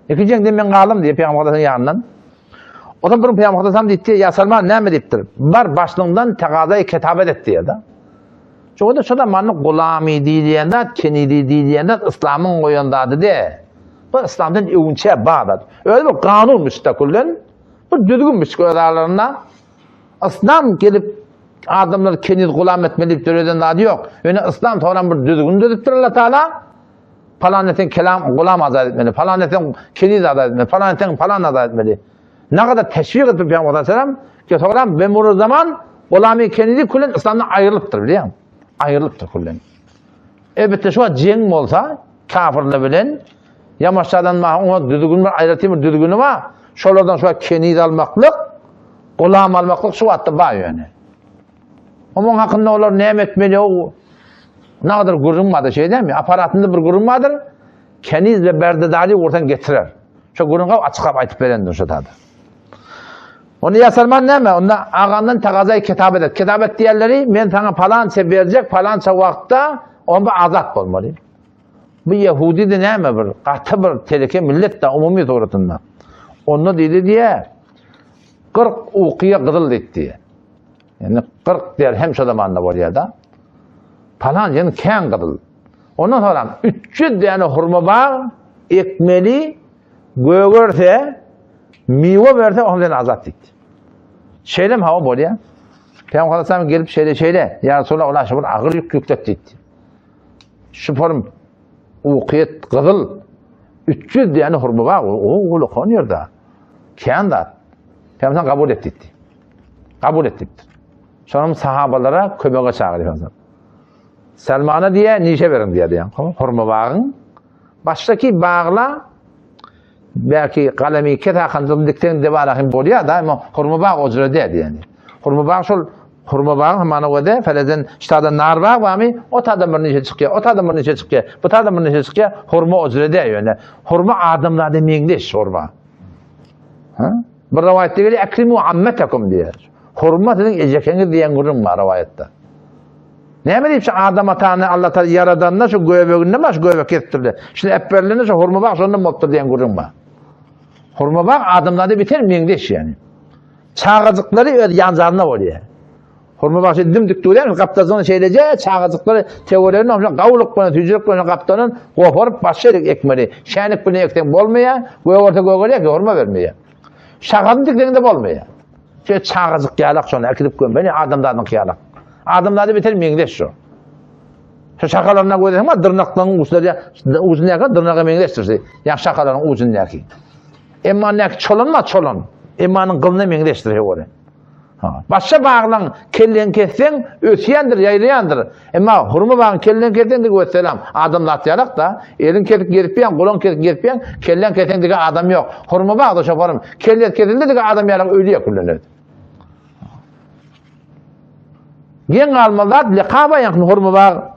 İki cengden ben kaldım diye Peygamber Aleyhisselam yanından. O zaman bunun Peygamber Aleyhisselam dedi ya Salman ne mi deyiptir? Var başlığından tekazayı kitabet etti ya da. Çünkü da şurada manı gulami diyende, kenidi diyende İslam'ın koyundadı de. Bu İslam'dan övünçe bağladı. Öyle bir kanun müstakillen, bu düzgün müstakillerine İslam gelip adamlar kendini gulam etmeliyip töreden adı yok. Yani İslam sonra bir düzgün düzüktür Allah Teala. Falanetin kelam gulam azad etmeli, falanetin kendini azad etmeli, falanetin falan azad etmeli. Ne kadar teşvik etti Peygamber Aleyhisselam ki sonra ben bu zaman gulami kendini kullen İslam'dan ayrılıptır biliyor musun? Ayrılıptır kullen. Elbette şu an ceng olsa kafirle bilen yamaçlardan ona düzgün bir ayrıtı düzgünü var. Şolardan şu an kendini almaklık, gulam almaklık şu hatta var yani. Onun hakkında olur ne etmeli o ne kadar gurum vardır şey değil mi? Aparatında bir gurum vardır. Keniz ve berdedali ortadan getirir. Şu gurumga açıklayıp aytıp verendir şu tadı. Onu Yasalman ne mi? Onda ağandan takazayı kitap eder. Kitap et diğerleri ben sana falanca verecek falanca vakta onda azat olmalı. Bu Yahudi de ne mi? Bir katı bir tehlike millet de umumi doğrultusunda. Onu dedi diye 40 ukiye kızıl etti. Yani 40 diğer hem şu zamanında var ya da falan yani kân kızıl. Ondan sonra 300 tane hurma bağ ekmeli göğürse meyve verse ondan azat etti. Şeyle mi hava böyle ya? Peygamber Aleyhisselam gelip şeyle ya Resulallah ulaşır bir ağır yük yükletti. Şu form ukiyet kızıl 300 tane hurma bağ o konuyor da kân da Peygamber kabul etti. Kabul etti. Sonra sahabalara kömeğe çağırıyor. Selman'a diye nişe verin diye yani. Hurma bağın. Baştaki bağla belki kalemi ketakan dikten devalahim boluyor da ama hurma bağ ocra dedi yani. Hurma bağ şol hurma bağ mana öde felezen ştada nar bağ var mı? O tadan bir nişe çıkıyor. O tadan bir nişe çıkıyor. Bu tadan bir nişe çıkıyor. Hurma ocra dedi yani. Hurma adamlarda mengdeş hurma. Ha? Bir rivayette geliyor ekrimu ammetakum diye. Hurma sizin ecekeniz diyen gurum var rivayette. Ne bileyim şu adam atanı Allah Teala yaradanına şu göbeğinde mi şu göbek ettirdi. Şimdi epperlerine şu hurma bak sonunda mutlu diyen gurum var. Hurma bak adamlarda biter mengdeş yani. Çağızıkları öyle yanlarına oluyor. Hurma bak şimdi dimdik diyor mi? Kaptasını şeylece çağızıkları teorilerini olmuş. Kavuluk bunu, tücülük bunu kaptanın koparıp başlayacak ekmeli. Şenlik bunu ekten bolmaya, orta göğürüyor ki hurma vermeye. Şakadın diklerinde bolmaya. Şöyle çağızık kıyalak sonra ekilip gömbeni adamlardan kıyalak. Adamlarda biter mengdeş şu. Şu şakalarına koyduğun ama dırnaklarının uzun yakın dırnağı mengdeştirse. Yani şakaların uzun yakın. Emma ne çolun mu çolun. Emma'nın kılını mengdeştiriyor oraya. Başka bağlan kellen kessen ötüyendir, yaylayandır. Ama hurma bağın kellen kessen de gösterelim. Adamlar atyarak da elin ketik gerpiyen, kulon ketik gerpiyen, kellen kessen de adam yok. Hurma bağ da şaparım. Kellen kesin de adam yarak ölüyor kullanır. Gen almalar lekaba yakın hurma bağ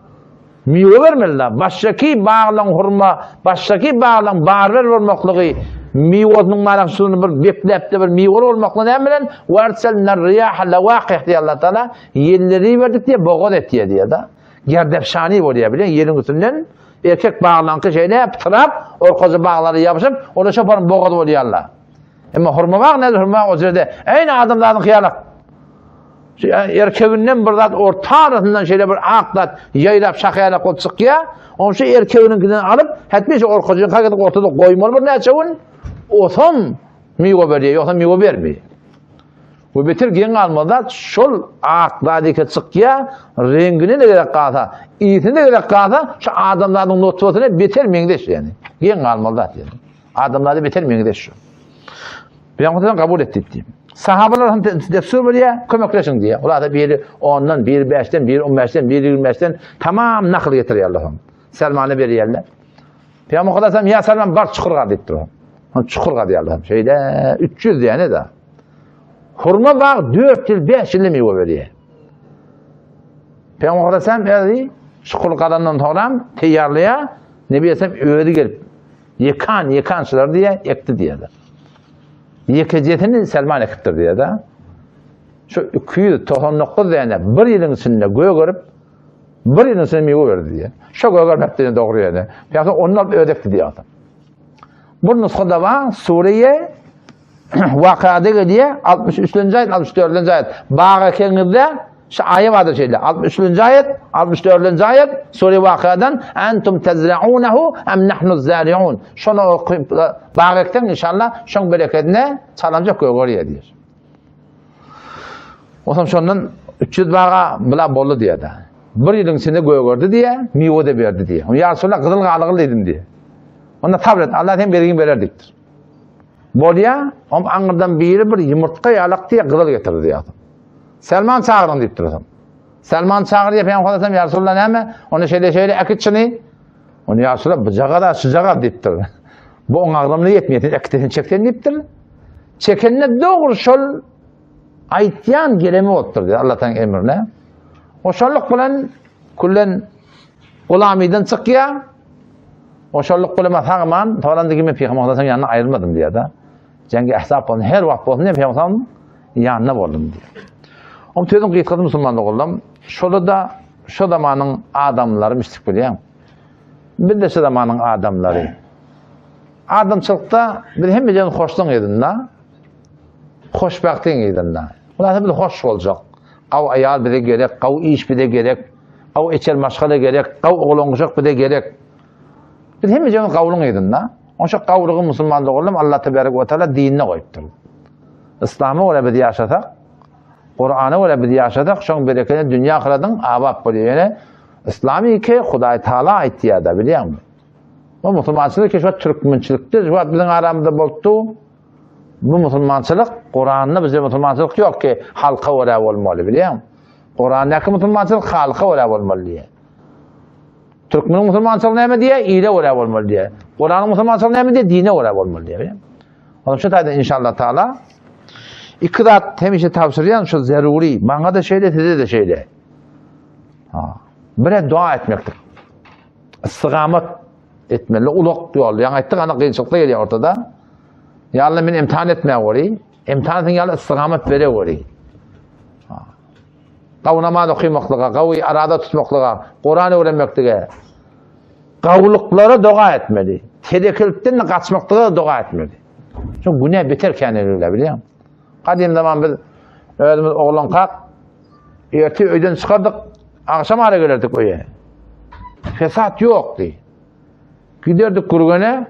meyve vermeliler. Baştaki bağlan hurma, baştaki bağlan bağır vermekliği meyvenin malakşunu bir beklep de bir meyve olmakla ne bilen varselner riyah lawaqih diye Allah Teala yerleri verdik diye boğaz etti diye da gerdefşani oluyor bilen yerin üstünden erkek bağlankı şeyle pıtırap orkozu bağları yapışıp orada şaparın boğaz oluyor Allah. Ama hurma bağ nedir? Hurma o zirde aynı adamların kıyalak. Erkeğinden bir zat orta arasından şöyle bir aklat yaylap şakayalak ol çıkıyor. Onun şu erkeğinkinden alıp etmiş orkocuğun kakıdık ortada koymalı bir ne çavun otom meyve veriyor yoksa meyve vermiyor. Bu bitir gen almadan şol akladaki çıkıyor rengini de gerek kalsa iyisini de gerek kalsa şu adamların nutfatını bitir mengdeş yani. Gen almadan yani. Adamları bitir mengdeş şu. Peygamber'den kabul etti diyeyim. Sahabalar tefsir böyle kömekleşin diye. Onlar da biri 10'dan, biri 5'ten, biri 15'ten, biri 25'ten tamam nakıl getiriyor Allah'ım. Selman'ı veriyorlar. Peygamber kadar ya Selman bar çukurga deyiptir o. Çukurga diyor Allah'ım. Şeyde 300 diye ne da. Hurma var 4 yıl 5 yıl meyve veriyor. Peygamber kadar sen verdi. Çukurgadan sonra teyarlıya Nebi Aleyhisselam öğredi gelip yıkan sular diye ekti diyorlar. Yekecetini Selman ekiptir diye de. Şu 299 tane bir yılın içinde göğe görüp bir yılın içinde meyve verdi diye. Şu göğe görmekten doğru yani. Yani onlar ödekti diye adam. Bu nuskada var Suriye vakada diye 63. ayet 64. ayet. Bağa kendinde Şu ayet vardır şeyle. 63. ayet, 64. ayet Sure-i Vakıa'dan entum tezra'unehu em nahnu zari'un. Şunu okuyup bağırıktan inşallah şun bereketine çalanacak görüyor diyor. O zaman şundan 300 bağa bula bolu diye de. Bir yılın içinde gördü diye, miyo da verdi diye. Ya Resulallah kızıl kalıgıl dedim diye. Onda sabret, Allah hem bergin vererdiktir. Bolya, anırdan biri bir yumurtka yalak diye kızıl getirdi diye. Selman çağırın deyip durasam. Selman çağır diye Peygamber Efendimiz ya Resulallah neyme? Onu şöyle akıtçını. Onu ya Resulallah bıcağa da sıcağa deyip durur. Bu onun ağlamını yetmiyor. Akıtını çekten deyip durur. Çekenine doğru şol aytyan gelemi ottur diye Allah'tan emrine. O şolluk bilen kullen ulamiden çıkıyor. O şolluk bilen matağıman tavlandaki mi Peygamber Efendimiz'in yanına ayrılmadım diye de. Cengi ehsap olun. Her vakit olsun diye Peygamber Efendimiz'in yanına oldum diye. Ama tüyden kıyıtkadı Müslümanlık oldum. Şöyle da şu zamanın adamları mistik biliyor. Bir de şu zamanın adamları. Adamçılıkta bir hem bir hoşluğun edin hoşbaktin edin Ular bir hoş olacak. Qav ayal bir de gerek, qav iş bir de gerek, qav içer maşgale gerek, qav oğlanğıcak bir de gerek. Bir hem bir qavluğun edin Onun şu qavluğu Müslümanlık oldum. Allah tebarek ve teala dinine koyuptur. İslam'ı öyle bir yaşasak, Kur'an'ı öyle bir yaşadık, şun bereketini dünya kıradın, abab buluyor. Yani İslami ki Huday Teala ait diye de biliyor musun? Bu Müslümançılık ki şu Türkmençiliktir, şu bizim aramızda buldu. Bu Müslümançılık, Kur'an'da bize Müslümançılık yok ki halka öyle olmalı biliyor musun? Kur'an'daki Müslümançılık halka öyle olmalı diye. Türkmen'in Müslümançılığı ne mi diye, iyile öyle olmalı diye. Kur'an'ın Müslümançılığı ne mi diye, dine öyle olmalı diye. Onun şu tayda inşallah Teala İktidat hemişe tavsiyen şu zeruri. Bana da şeyle, size de şeyle. Böyle dua etmektir. İstikamet etmeli. Uluk yol. Yani ettik ana kıyınçılıkta geliyor ortada. Ya Allah beni imtihan etmeye uğrayı. İmtihan ettin ya Allah istikamet vere uğrayı. Qav namaz okumaklığa, qav arada tutmaklığa, Kur'an'ı öğrenmekliğe. Qavluklara dua etmeli. Tedekilikten de kaçmaklığa dua etmeli. Çünkü günah biter kendine biliyor musun? Kadim zaman biz özümüz oğlan kalk, erti öyden çıkardık, akşam ara gelirdik öye. Fesat yoktu. Giderdik kurgana,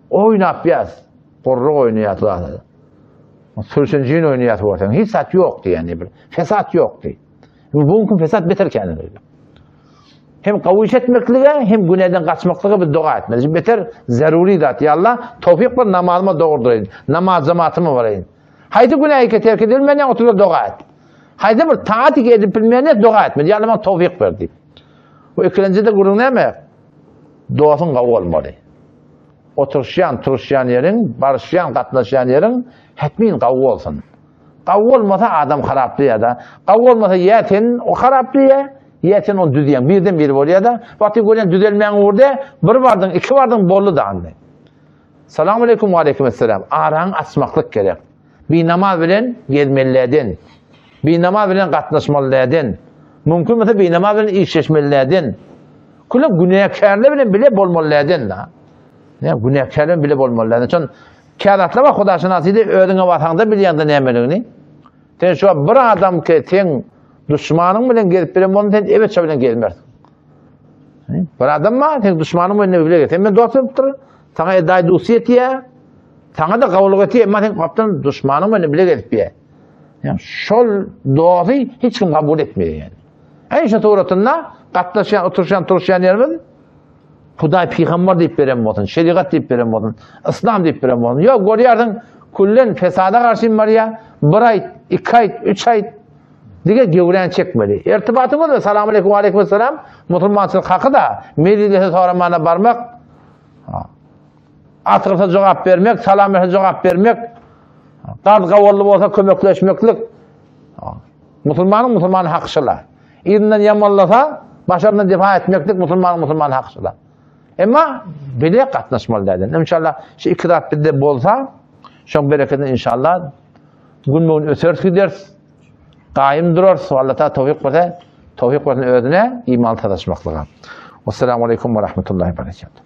oynap yaz. Korru oynayatı. Sürüşüncüğün oynayatı vardı. Hiç sat yoktu yani. Fesat yoktu. Bugün fesat beter kendine. Hem kavuş etmekliğe hem günahdan kaçmaklığa bir dua etmeli. Şimdi beter zaruri zat. Ya Allah tevfik var namazıma doğurdurayın. Namaz cemaatime varayın. Haydi günahı terk edilmene oturup dua et. Haydi bir taat edip bilmeyene dua etmedi. Yani bana tevfik verdi. Bu ikinci de kurun ne mi? Duasın kavu olmalı. Turuşyan yerin, barışyan, katlaşyan yerin hetmin kavu olsun. Kavu olmasa adam haraplı ya da. Kavu olmasa yetin o haraplı ya. Yetin onu düzleyen. Birden biri oluyor da. Vakti gören düzelmeyen orada. Bir vardın, iki vardın bollu da anne. Selamun aleyküm ve aleykümselam. Aran asmaklık gerek. Bir namaz bilen gelmeliydin. Bir namaz bilen katlaşmalıydin. Mümkün mü bir namaz bilen işleşmeliydin. Kulüp günahkarlı bile bolmalıydin. Günahkarlı bile bolmalıydin. Çünkü kâratlama Kudasın asıydı, ödüne vatanda bir yanda ne emelini. Sen şu an bir adam ki sen düşmanın bilen gelip bilen bunu sen evet çabilen gelmez. Bir adam mı? Sen düşmanın bilen bile gelip. Ben dostum dur. Sana edayı dusiyet ya. Sana da kavuluk eti ama sen kaptan düşmanın bilen bile gelip ya. Yani şol duası hiç kim kabul etmiyor yani. En işte tuğratında katlaşan, oturuşan yerimiz Huday peygamber deyip veren modun, şeriat deyip veren modun, İslam deyip veren modun. Yok görüyordun kullen fesada karşıyım var ya. Bir ay, 2 ay, 3 ay diye gevren çekmeli. İrtibatımız da selamun aleyküm ve aleykümselam Müslümançılık hakkı da meclise soramana varmak, atırsa cevap vermek, salamete cevap vermek, dard kavallı olsa kömekleşmeklik. Müslümanın hakkılar. İrinden yamallasa başarından defa etmeklik Müslümanın hakkılar. Ama bile katlaşmalıydın. İnşallah şu iktidat bir de bolsa, şu bereketini inşallah gün boyunca ötürüz gideriz. Kaim dururuz. Allah'ta tevfik versin özüne iman tadaşmaklığa. Vesselamu aleyküm ve rahmetullahi ve berekatuhu.